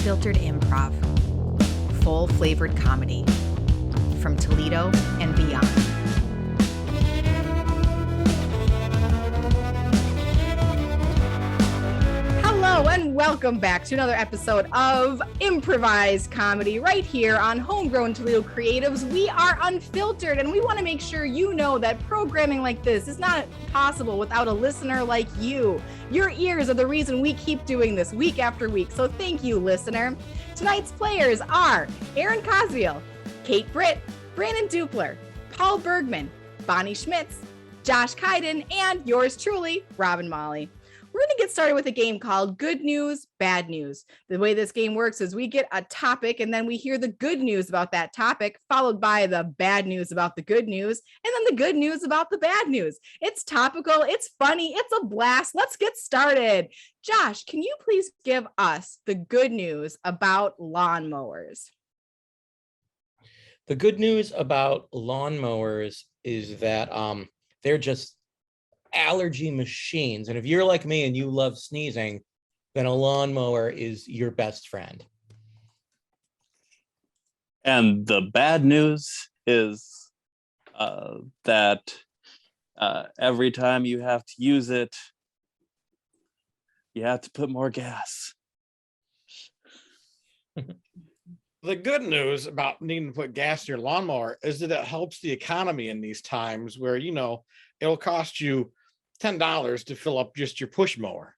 Unfiltered Improv. Full-flavored comedy from Toledo and beyond. Hello and welcome back to another episode of Improvised Comedy right here on Homegrown Toledo Creatives. We are unfiltered and we want to make sure you know that programming like this is not possible without a listener like you. Your ears are the reason we keep doing this week after week, so thank you, listener. Tonight's players are Aaron Cosviel, Kate Britt, Brandon Dupler, Paul Bergman, Bonnie Schmitz, Josh Kaiden, and yours truly, Robin Molly. We're going to get started with a game called Good News, Bad News. The way this game works is we get a topic and then we hear the good news about that topic, followed by the bad news about the good news, and then the good news about the bad news. It's topical, it's funny, it's a blast. Let's get started. Josh, can you please give us the good news about lawnmowers? The good news about lawnmowers is that they're just allergy machines. And if you're like me and you love sneezing, then a lawnmower is your best friend. And the bad news is that every time you have to use it, you have to put more gas. The good news about needing to put gas in your lawnmower is that it helps the economy in these times where, you know, it'll cost you $10 to fill up just your push mower.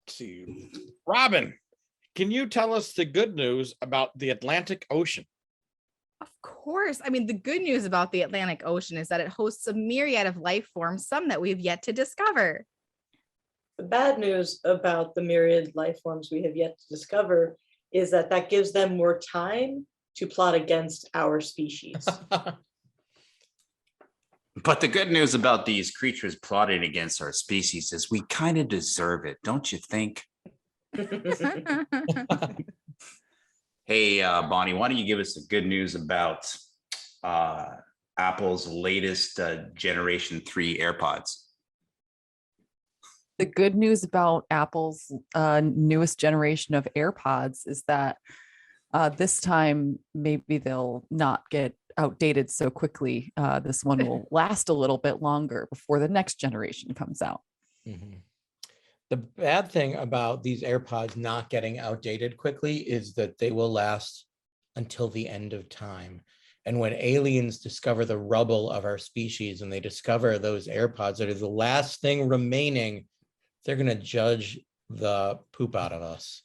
See, Robin, can you tell us the good news about the Atlantic Ocean? Of course. I mean, the good news about the Atlantic Ocean is that it hosts a myriad of life forms, some that we've yet to discover. The bad news about the myriad life forms we have yet to discover is that that gives them more time to plot against our species. But the good news about these creatures plotting against our species is we kind of deserve it, don't you think? Hey, Bonnie, why don't you give us the good news about Apple's latest Generation 3 AirPods? The good news about Apple's newest generation of AirPods is that this time maybe they'll not get outdated so quickly. This one will last a little bit longer before the next generation comes out. Mm-hmm. The bad thing about these AirPods not getting outdated quickly is that they will last until the end of time. And when aliens discover the rubble of our species and they discover those AirPods that are the last thing remaining, they're going to judge the poop out of us.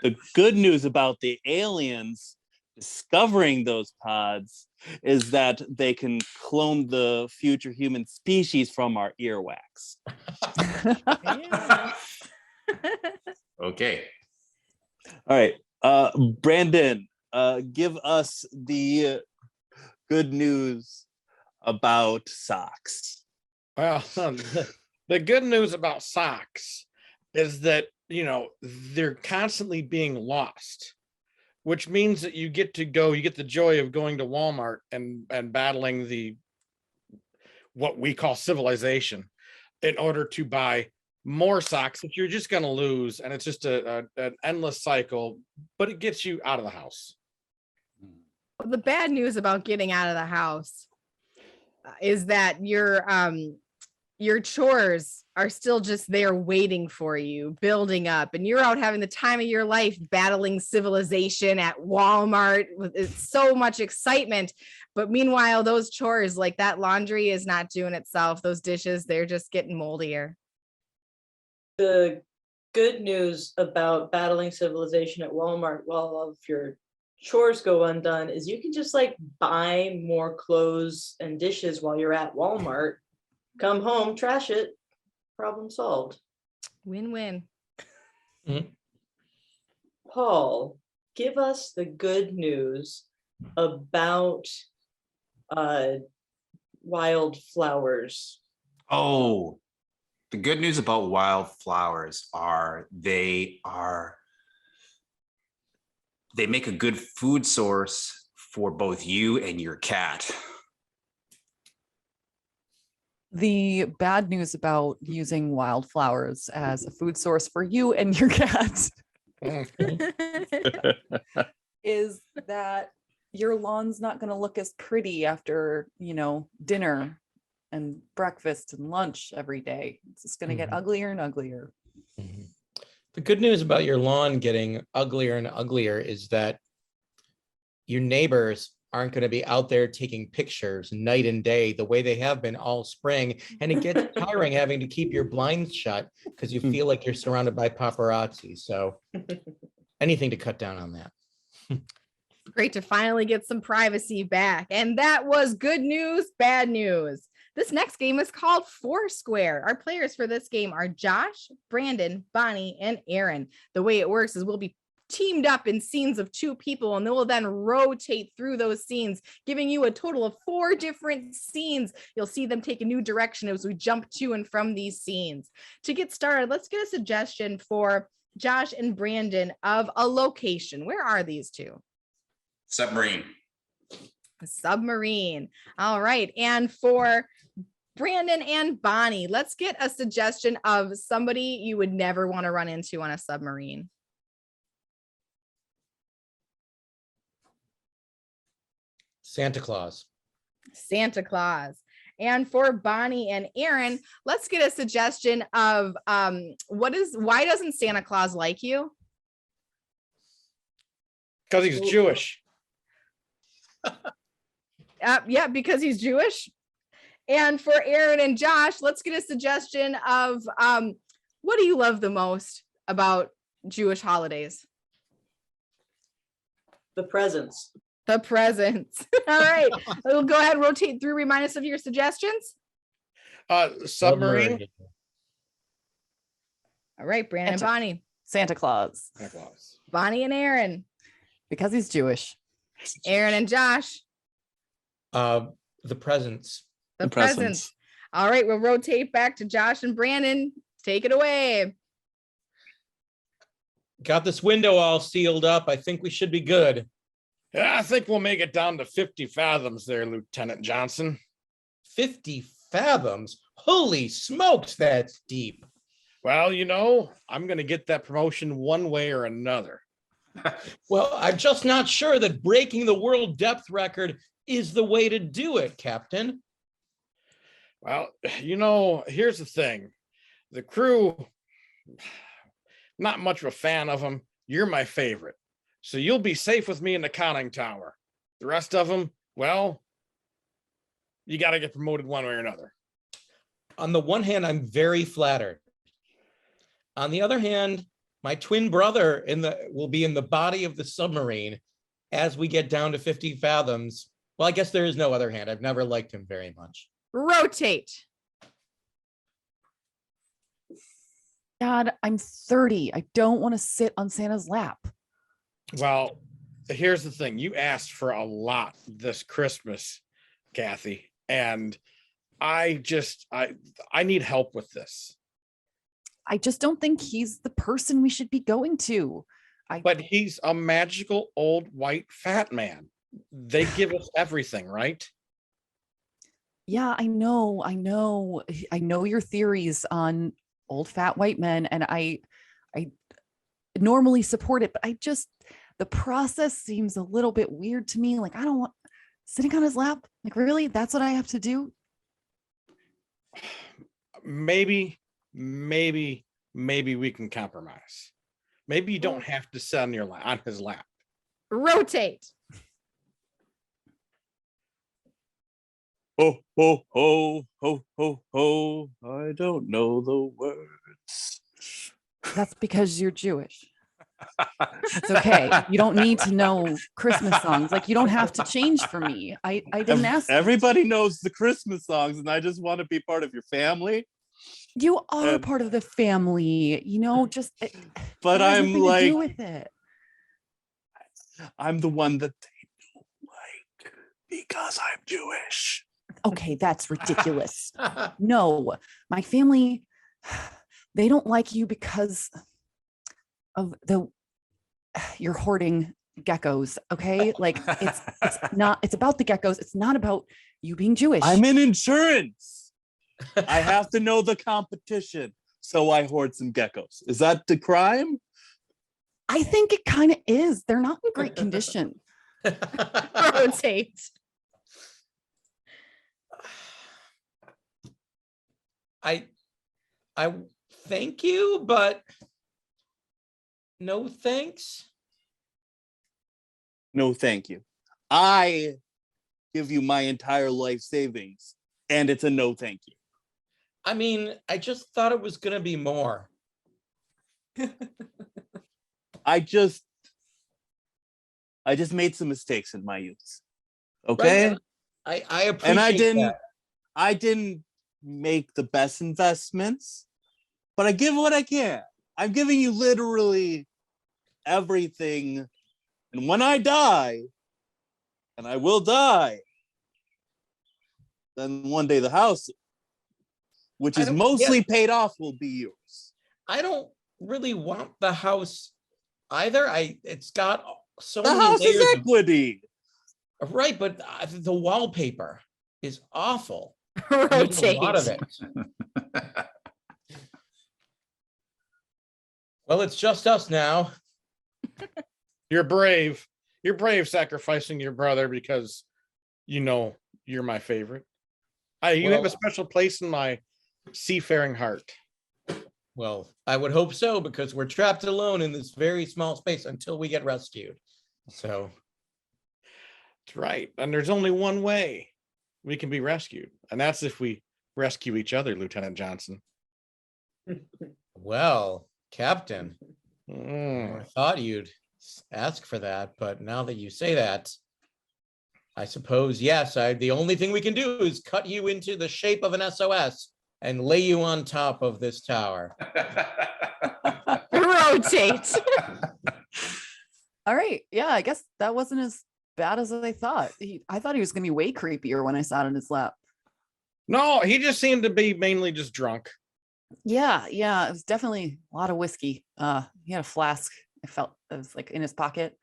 The good news about the aliens discovering those pods is that they can clone the future human species from our earwax. Okay. All right. Brandon, give us the good news about socks. Well, the good news about socks is that, you know, they're constantly being lost, which means that you get the joy of going to Walmart and battling what we call civilization in order to buy more socks that you're just going to lose. And it's just an endless cycle, but it gets you out of the house. Well, the bad news about getting out of the house is that your chores are still just there waiting for you, building up, and you're out having the time of your life battling civilization at Walmart with so much excitement. But meanwhile, those chores, like that laundry, is not doing itself. Those dishes, they're just getting moldier. The good news about battling civilization at Walmart while all of your chores go undone is you can just like buy more clothes and dishes while you're at Walmart. Come home, trash it, problem solved. Win-win. Mm-hmm. Paul, give us the good news about wildflowers. Oh, the good news about wildflowers they make a good food source for both you and your cat. The bad news about using wildflowers as a food source for you and your cat is that your lawn's not going to look as pretty after, dinner and breakfast and lunch every day. It's just going to get uglier and uglier. Mhm. The good news about your lawn getting uglier and uglier is that your neighbors aren't going to be out there taking pictures night and day the way they have been all spring. And it gets tiring having to keep your blinds shut because you feel like you're surrounded by paparazzi. So anything to cut down on that. Great to finally get some privacy back. And that was good news, bad news. This next game is called Foursquare. Our players for this game are Josh, Brandon, Bonnie, and Aaron. The way it works is we'll be teamed up in scenes of 2 people, and they will then rotate through those scenes, giving you a total of 4 different scenes. You'll see them take a new direction as we jump to and from these scenes. To get started, let's get a suggestion for Josh and Brandon of a location. Where are these 2? Submarine. A submarine. All right. And for Brandon and Bonnie, let's get a suggestion of somebody you would never want to run into on a submarine. Santa Claus. Santa Claus. And for Bonnie and Aaron, let's get a suggestion of why doesn't Santa Claus like you? Because he's Jewish. Yeah, because he's Jewish. And for Aaron and Josh, let's get a suggestion of what do you love the most about Jewish holidays? The presents. The presents. All right. We'll go ahead and rotate through. Remind us of your suggestions. Submarine. All right, Brandon and Bonnie. Santa Claus. Santa Claus. Bonnie and Aaron. Because he's Jewish. Aaron and Josh. The presents. The presents. All right, we'll rotate back to Josh and Brandon. Take it away. Got this window all sealed up. I think we should be good. Yeah, I think we'll make it down to 50 fathoms there, Lieutenant Johnson. 50 fathoms? Holy smokes, that's deep. Well, I'm going to get that promotion one way or another. Well, I'm just not sure that breaking the world depth record is the way to do it, Captain. Well, here's the thing. The crew, not much of a fan of them. You're my favorite. So you'll be safe with me in the conning tower. The rest of them, well, you got to get promoted one way or another. On the one hand, I'm very flattered. On the other hand, my twin brother will be in the body of the submarine as we get down to 50 fathoms. Well, I guess there is no other hand. I've never liked him very much. Rotate. God, I'm 30. I don't want to sit on Santa's lap. Well, here's the thing. You asked for a lot this Christmas, Kathy, and I need help with this. I just don't think he's the person we should be going to. But he's a magical old white fat man. They give us everything, right? Yeah, I know your theories on old fat white men, and I normally support it, but the process seems a little bit weird to me. Like, I don't want sitting on his lap. Like, really? That's what I have to do? Maybe we can compromise. Maybe you don't have to sit on his lap. Rotate. Ho, ho, ho, ho, ho, ho. I don't know the words. That's because you're Jewish. It's okay. You don't need to know Christmas songs. Like, you don't have to change for me. I didn't ask. Everybody knows the Christmas songs, and I just want to be part of your family. You are part of the family, just. But I'm like, do with it. I'm the one that they don't like because I'm Jewish. Okay, that's ridiculous. No, my family, they don't like you because of you're hoarding geckos. Okay, like it's about the geckos. It's not about you being Jewish. I'm in insurance. I have to know the competition, so I hoard some geckos. Is that the crime? I think it kind of is. They're not in great condition. Rotate. I thank you, but no thanks. No, thank you. I give you my entire life savings, and it's a no thank you. I mean, I just thought it was gonna be more. I just made some mistakes in my youth. Okay? Right? I appreciate And that. I didn't make the best investments, but I give what I can. I'm giving you literally everything. And when I die, and I will die, then one day the house, which is mostly paid off, will be yours. I don't really want the house either. It's got so The many house is layers equity. right, but the wallpaper is awful. There's a lot of Rotate. it. Well, it's just us now. You're brave. You're brave sacrificing your brother because you know you're my favorite. You have a special place in my seafaring heart. Well, I would hope so, because we're trapped alone in this very small space until we get rescued. So That's right. And there's only one way we can be rescued, and that's if we rescue each other, Lieutenant Johnson. well, Captain, Mm. I thought you'd ask for that, but now that you say that, I suppose, yes, the only thing we can do is cut you into the shape of an SOS and lay you on top of this tower. Rotate. All right. Yeah, I guess that wasn't as bad as I thought. I thought he was going to be way creepier when I sat in his lap. No, he just seemed to be mainly just drunk. Yeah, it was definitely a lot of whiskey. He had a flask. I felt it was like in his pocket.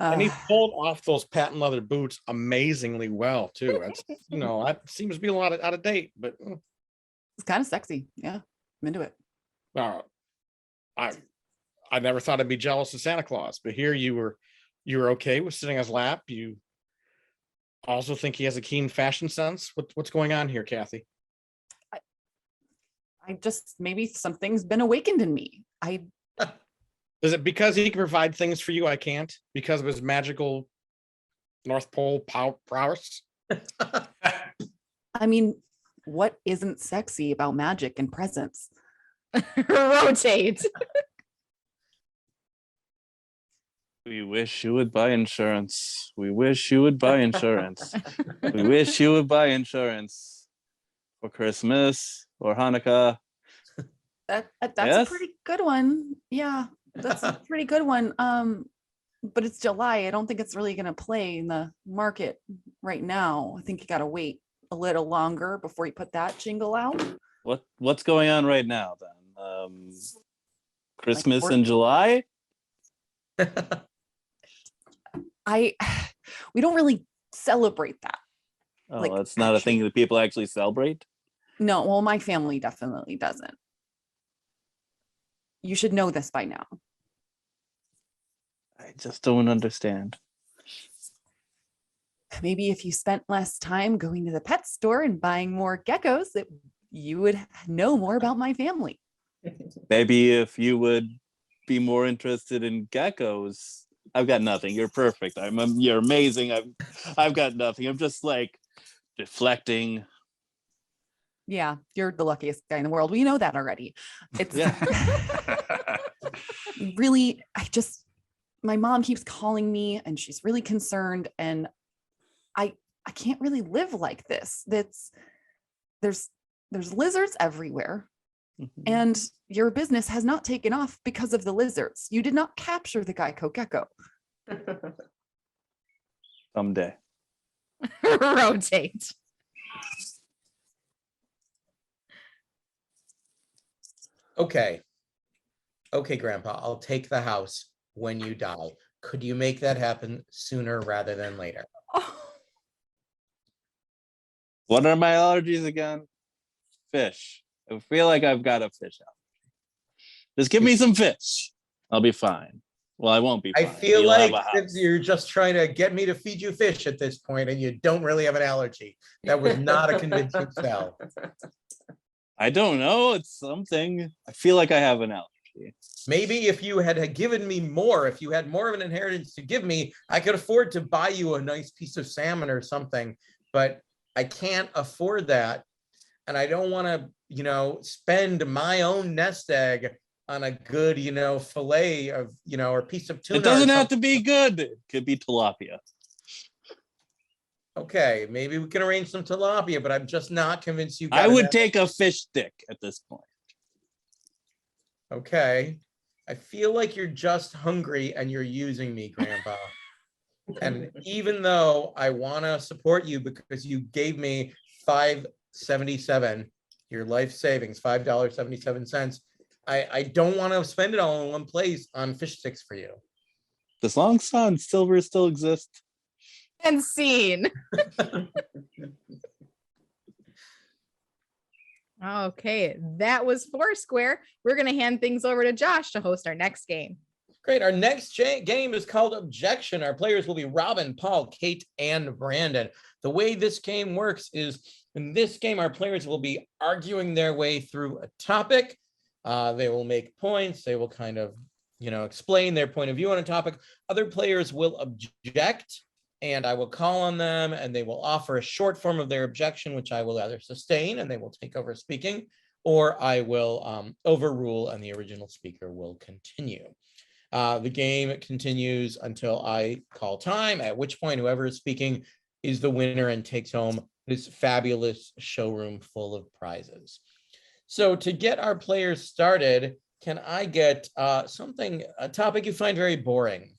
And he pulled off those patent leather boots amazingly well too. That's that seems to be a lot out of date, but It's kind of sexy. Yeah, I'm into it. I never thought I'd be jealous of Santa Claus, but here you were okay with sitting on his lap. You also think he has a keen fashion sense. What's going on here, Kathy? I just, maybe something's been awakened in me. Is it because he can provide things for you I can't? Because of his magical North Pole prowess? I mean, what isn't sexy about magic and presents? Rotate. We wish you would buy insurance. We wish you would buy insurance. We wish you would buy insurance for Christmas or Hanukkah. That's Yes? a pretty good one. Yeah, that's a pretty good one. But it's July. I don't think it's really going to play in the market right now. I think you got to wait a little longer before you put that jingle out. What's going on right now then? Christmas Like, in July? We don't really celebrate that. Oh, Like, that's not a thing that people actually celebrate. No, well, my family definitely doesn't. You should know this by now. I just don't understand. Maybe if you spent less time going to the pet store and buying more geckos, that you would know more about my family. Maybe if you would be more interested in geckos. I've got nothing. You're perfect. You're amazing. I've got nothing. I'm just like deflecting. Yeah, you're the luckiest guy in the world. We know that already. It's really, my mom keeps calling me and she's really concerned, and I can't really live like this. There's lizards everywhere. Mhm. And your business has not taken off because of the lizards. You did not capture the Geico gecko. Someday. Rotate. Okay, Grandpa, I'll take the house when you die. Could you make that happen sooner rather than later? What are my allergies again? fish. I feel like I've got a fish out. Just give me some fish. I'll be fine. Well, I won't be fine. I feel You'll like have a house. you're just trying to get me to feed you fish at this point, and you don't really have an allergy. That was not a convincing sell. I don't know. It's something. I feel like I have an allergy. Maybe if you had given me more, if you had more of an inheritance to give me, I could afford to buy you a nice piece of salmon or something, but I can't afford that. And I don't want to, spend my own nest egg on a good, fillet of, or piece of tuna. It doesn't have to be good. It could be tilapia. Okay, maybe we can arrange some tilapia, but I'm just not convinced you. I would take a fish stick at this point. Okay. I feel like you're just hungry and you're using me, Grandpa. And even though I want to support you because you gave me $5.77, your life savings, $5.77, I don't want to spend it all in one place on fish sticks for you. As long as silver still exists. And scene. Okay, that was Foursquare. We're going to hand things over to Josh to host our next game. Great. Our next game is called Objection. Our players will be Robin, Paul, Kate, and Brandon. The way this game works is in this game, our players will be arguing their way through a topic. They will make points. They will kind of, explain their point of view on a topic. Other players will object, and I will call on them, and they will offer a short form of their objection, which I will either sustain, and they will take over speaking, or I will overrule, and the original speaker will continue. The game continues until I call time, at which point whoever is speaking is the winner and takes home this fabulous showroom full of prizes. So to get our players started, can I get a topic you find very boring?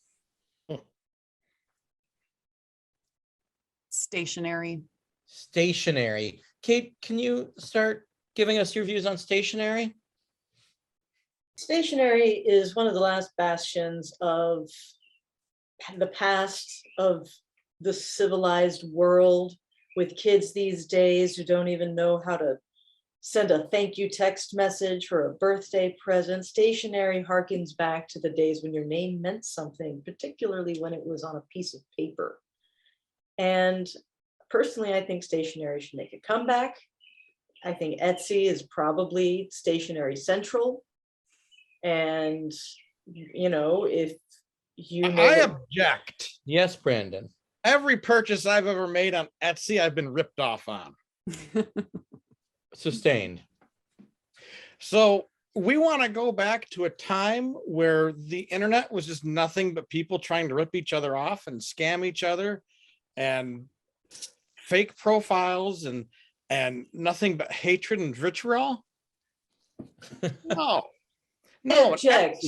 Stationary. Stationary. Kate, can you start giving us your views on stationary? Stationery is one of the last bastions of the past of the civilized world, with kids these days who don't even know how to send a thank you text message for a birthday present. Stationery harkens back to the days when your name meant something, particularly when it was on a piece of paper. And personally, I think stationery should make a comeback. I think Etsy is probably stationery central. And, if you know. I object. Yes, Brandon. Every purchase I've ever made on Etsy, I've been ripped off on. Sustained. So we want to go back to a time where the internet was just nothing but people trying to rip each other off and scam each other and fake profiles and nothing but hatred and vitriol. No, Object.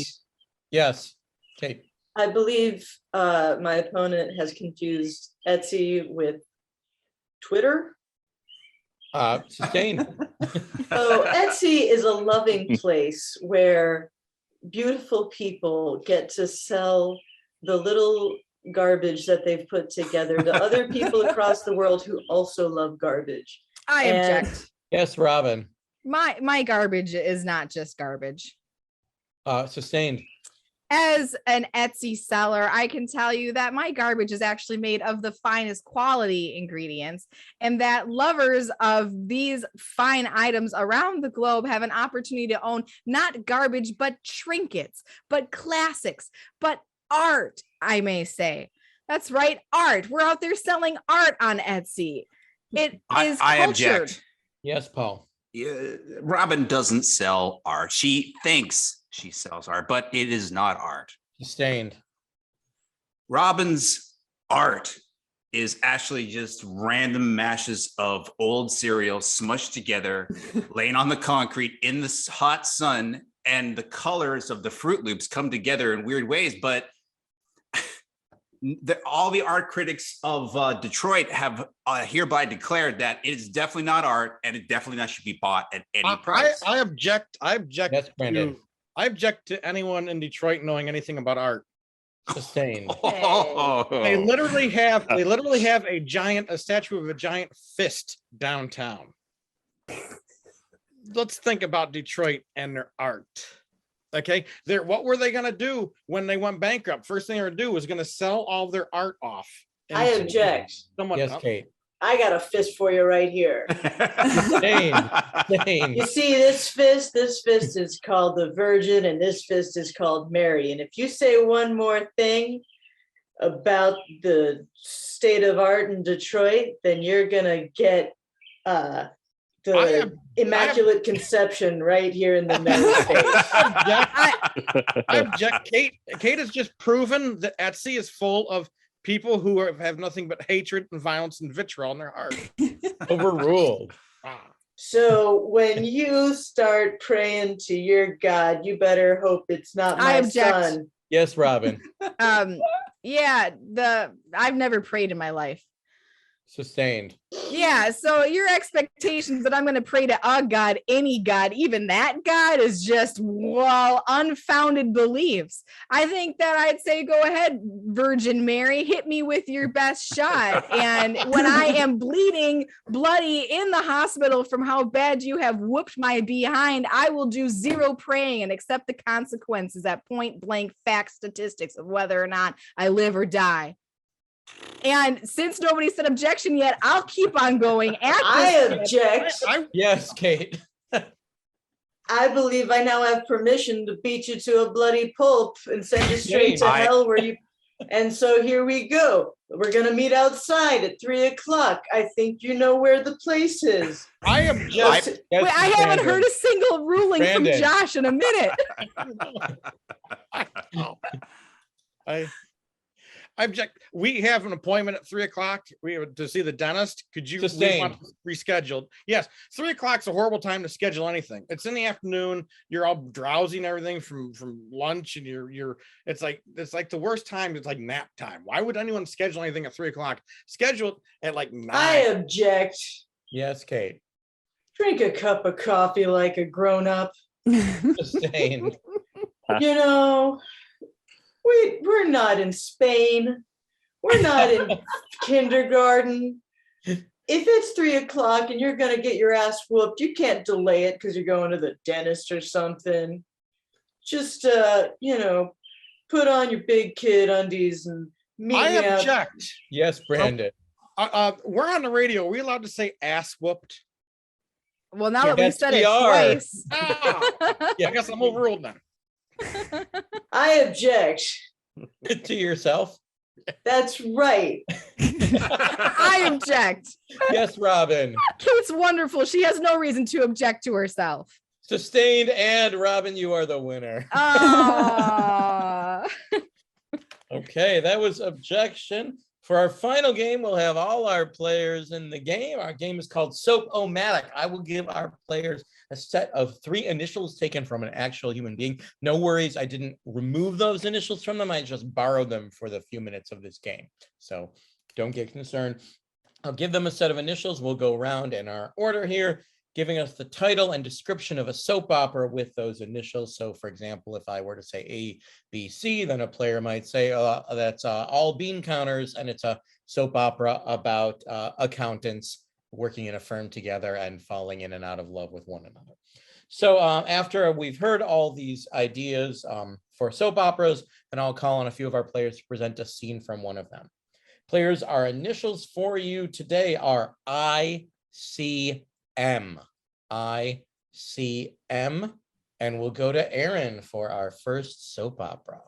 Yes, Kate. I believe my opponent has confused Etsy with Twitter. Sustained. So Etsy is a loving place where beautiful people get to sell the little garbage that they've put together to other people across the world who also love garbage. I object. Yes, Robin. My garbage is not just garbage. Sustained. As an Etsy seller, I can tell you that my garbage is actually made of the finest quality ingredients, and that lovers of these fine items around the globe have an opportunity to own not garbage, but trinkets, but classics, but art, I may say. That's right, art. We're out there selling art on Etsy. It is I cultured. object. Yes, Paul. Robin doesn't sell art. She thinks she sells art, but it is not art. Sustained. Robin's art is actually just random mashes of old cereal smushed together, laying on the concrete in the hot sun, and the colors of the Fruit Loops come together in weird ways. But all the art critics of Detroit have hereby declared that it is definitely not art, and it definitely not should be bought at any price. I object. Yes, Brandon. I object to anyone in Detroit knowing anything about art. Sustained. They literally have a statue of a giant fist downtown. let's think about Detroit and their art. Okay, what were they going to do when they went bankrupt? First thing they were going to do was going to sell all their art off. I object. Someone Yes, else. Kate. I got a fist for you right here. Sustained. You see, this fist is called the Virgin, and this fist is called Mary. And if you say one more thing about the state of art in Detroit, then you're gonna get the Immaculate Conception right here in the middle space. I object. Kate has just proven that Etsy is full of people who have nothing but hatred and violence and vitriol in their heart. Overruled. So when you start praying to your God, you better hope it's not my son. Yes, Robin. Yeah, I've never prayed in my life. Sustained. Yeah, so your expectations that I'm going to pray to a God, any God, even that God, is just, well, unfounded beliefs. I think that I'd say, go ahead, Virgin Mary, hit me with your best shot. And when I am bleeding bloody in the hospital from how bad you have whooped my behind, I will do zero praying and accept the consequences at point blank fact statistics of whether or not I live or die. And since nobody said objection yet, I'll keep on going. I object. Yes, Kate. I believe I now have permission to beat you to a bloody pulp and send you straight to hell where you. And so here we go. We're going to meet outside at 3:00. I think you know where the place is. I object. Wait, I haven't heard a single ruling Brandon. from Josh in a minute. I object. We have an appointment at 3:00. We have to see the dentist. Could you rescheduled? Yes, 3:00 is a horrible time to schedule anything. It's in the afternoon. You're all drowsy and everything from lunch, and it's like the worst time. It's like nap time. Why would anyone schedule anything at 3:00? Schedule it at like 9. I object. Yes, Kate. Drink a cup of coffee like a grown-up. Sustained. You know, we're not in Spain. We're not in kindergarten. If it's 3:00 and you're going to get your ass whooped, you can't delay it because you're going to the dentist or something. Just, put on your big kid undies and meet me I out. object. Yes, Brandon. We're on the radio. Are we allowed to say ass whooped? Well, now that we Yes, said we it are. twice. Yeah, I guess I'm overruled now. I object. To yourself. That's right. I object. Yes, Robin. Kate's wonderful. She has no reason to object to herself. Sustained, and Robin, you are the winner. Okay, that was objection. For our final game, we'll have all our players in the game. Our game is called Soap-O-Matic. I will give our players a set of 3 initials taken from an actual human being. No worries, I didn't remove those initials from them. I just borrowed them for the few minutes of this game. So don't get concerned. I'll give them a set of initials. We'll go around in our order here, giving us the title and description of a soap opera with those initials. So for example, if I were to say A, B, C, then a player might say that's all bean counters, and it's a soap opera about accountants working in a firm together and falling in and out of love with one another. So after we've heard all these ideas for soap operas, then I'll call on a few of our players to present a scene from one of them. Players, our initials for you today are ICM. ICM, and we'll go to Aaron for our first soap opera.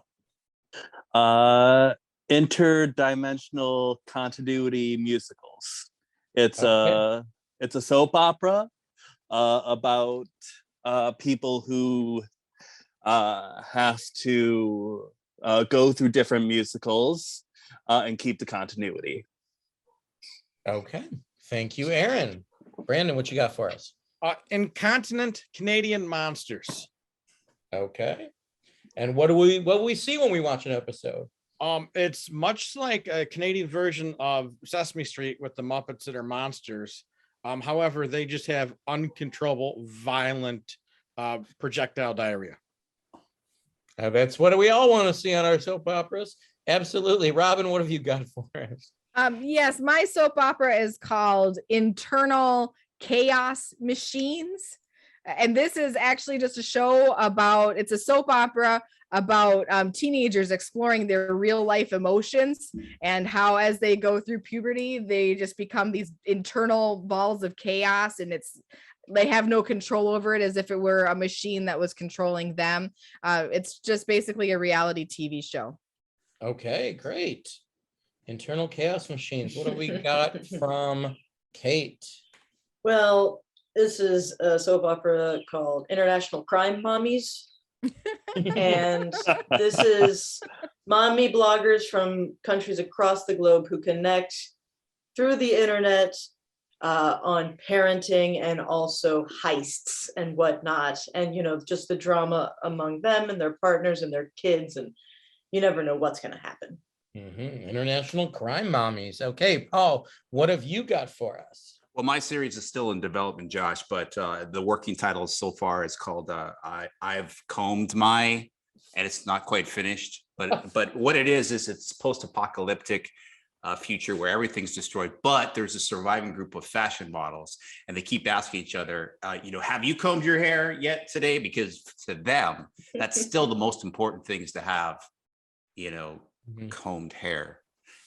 Interdimensional continuity musicals. It's a soap opera about people who have to go through different musicals and keep the continuity. Okay, thank you, Aaron. Brandon, what you got for us? Incontinent Canadian monsters. Okay, and what do we see when we watch an episode? It's much like a Canadian version of Sesame Street with the Muppets that are monsters. However, they just have uncontrollable, violent projectile diarrhea. That's what we all want to see on our soap operas. Absolutely. Robin, what have you got for us? Yes, my soap opera is called Internal Chaos Machines. And this is actually just a show about, it's a soap opera about teenagers exploring their real life emotions and how as they go through puberty, they just become these internal balls of chaos, and they have no control over it, as if it were a machine that was controlling them. It's just basically a reality TV show. Okay, great. Internal chaos machines. What have we got from Kate? Well, this is a soap opera called International Crime Mommies. And this is mommy bloggers from countries across the globe who connect through the internet on parenting and also heists and whatnot. And, just the drama among them and their partners and their kids. And you never know what's going to happen. International crime mommies. Okay, Paul, what have you got for us? Well, my series is still in development, Josh, but the working title so far is called I've Combed My, and it's not quite finished. But what it is it's post-apocalyptic future where everything's destroyed, but there's a surviving group of fashion models, and they keep asking each other, have you combed your hair yet today? Because to them, that's still the most important thing, is to have, combed hair.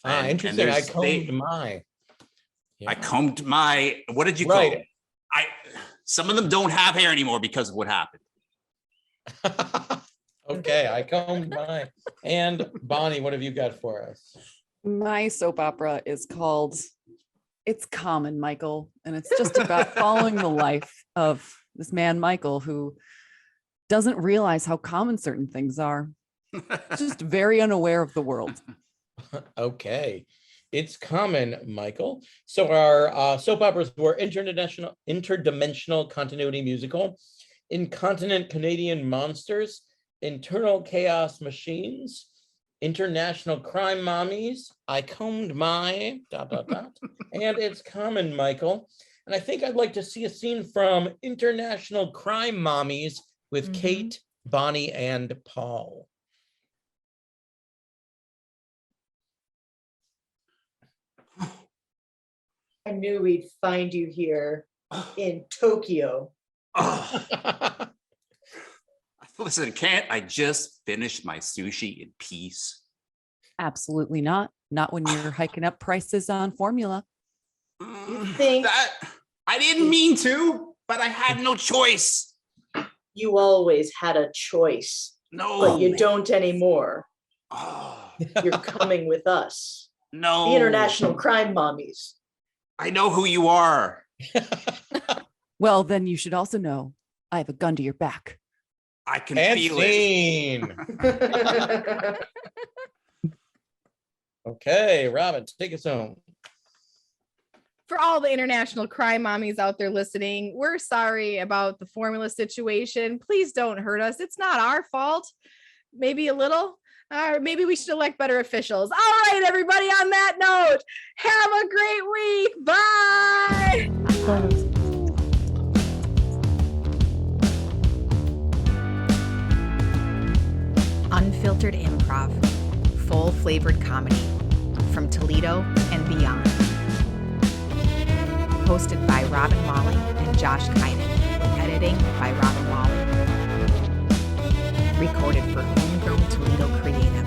Interesting. I combed my. Yeah. I combed my. What did you comb? Some of them don't have hair anymore because of what happened. Okay, I combed my. And Bonnie, what have you got for us? My soap opera is called It's Common, Michael, and it's just about following the life of this man, Michael, who doesn't realize how common certain things are. Just very unaware of the world. Okay. It's Common, Michael. So our soap operas were interdimensional continuity musical, Incontinent Canadian Monsters, Internal Chaos Machines, International Crime Mommies, I Combed My, ... and It's Common, Michael. And I think I'd like to see a scene from International Crime Mommies with Kate, Bonnie, and Paul. I knew we'd find you here in Tokyo. Listen, can't I just finish my sushi in peace? Absolutely not. Not when you're hiking up prices on formula. You think that I didn't mean to, but I had no choice. You always had a choice. No, but you don't anymore. Oh, You're coming with us. no, The International Crime Mommies. I know who you are. Well, then you should also know I have a gun to your back. I can And feel scene. Okay, Robin, take us home. For all the international crime mommies out there listening, we're sorry about the formula situation. Please don't hurt us. It's not our fault. Maybe a little. Maybe we should elect better officials. All right, everybody, on that note, have a great week. Bye. Unfiltered Improv, full-flavored comedy from Toledo and beyond. Hosted by Robin Molly and Josh Kynan, with editing by Robin Molly. Recorded for Homegrown Toledo Creatives.